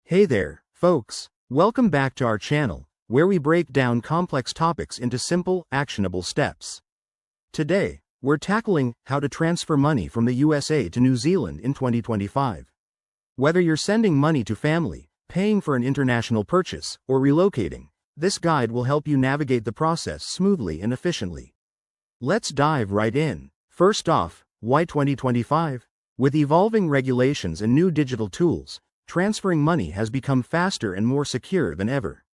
Hey there, folks. Welcome back to our channel, where we break down complex topics into simple, actionable steps. Today, we're tackling how to transfer money from the USA to New Zealand in 2025. Whether you're sending money to family, paying for an international purchase, or relocating, this guide will help you navigate the process smoothly and efficiently. Let's dive right in. First off, why 2025? With evolving regulations and new digital tools, transferring money has become faster and more secure than ever.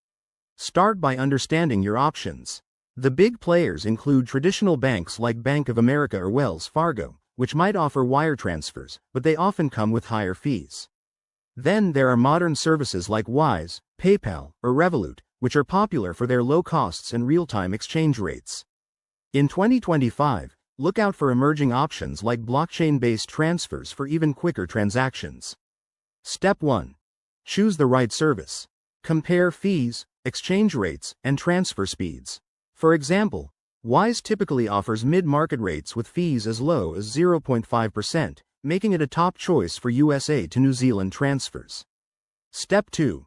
Start by understanding your options. The big players include traditional banks like Bank of America or Wells Fargo, which might offer wire transfers, but they often come with higher fees. Then there are modern services like Wise, PayPal, or Revolut, which are popular for their low costs and real-time exchange rates. In 2025, look out for emerging options like blockchain-based transfers for even quicker transactions. Step 1. Choose the right service. Compare fees, exchange rates, and transfer speeds. For example, Wise typically offers mid-market rates with fees as low as 0.5%, making it a top choice for USA to New Zealand transfers. Step 2.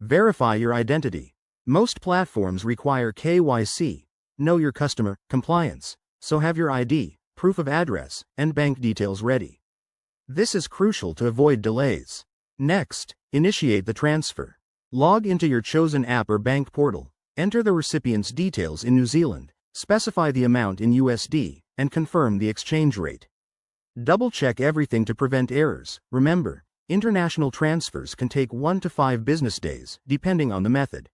Verify your identity. Most platforms require KYC, Know Your Customer, compliance, so have your ID, proof of address, and bank details ready. This is crucial to avoid delays. Next, initiate the transfer. Log into your chosen app or bank portal, enter the recipient's details in New Zealand, specify the amount in USD, and confirm the exchange rate. Double-check everything to prevent errors. Remember, international transfers can take 1 to 5 business days, depending on the method.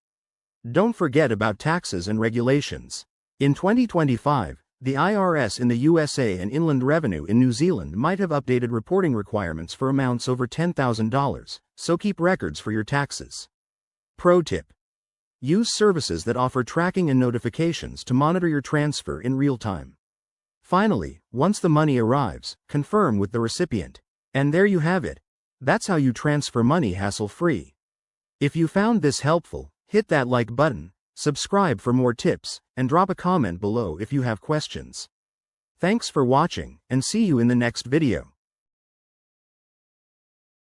Don't forget about taxes and regulations. In 2025, the IRS in the USA and Inland Revenue in New Zealand might have updated reporting requirements for amounts over $10,000, so keep records for your taxes. Pro tip: use services that offer tracking and notifications to monitor your transfer in real time. Finally, once the money arrives, confirm with the recipient. And there you have it. That's how you transfer money hassle-free. If you found this helpful, hit that like button, subscribe for more tips, and drop a comment below if you have questions. Thanks for watching, and see you in the next video.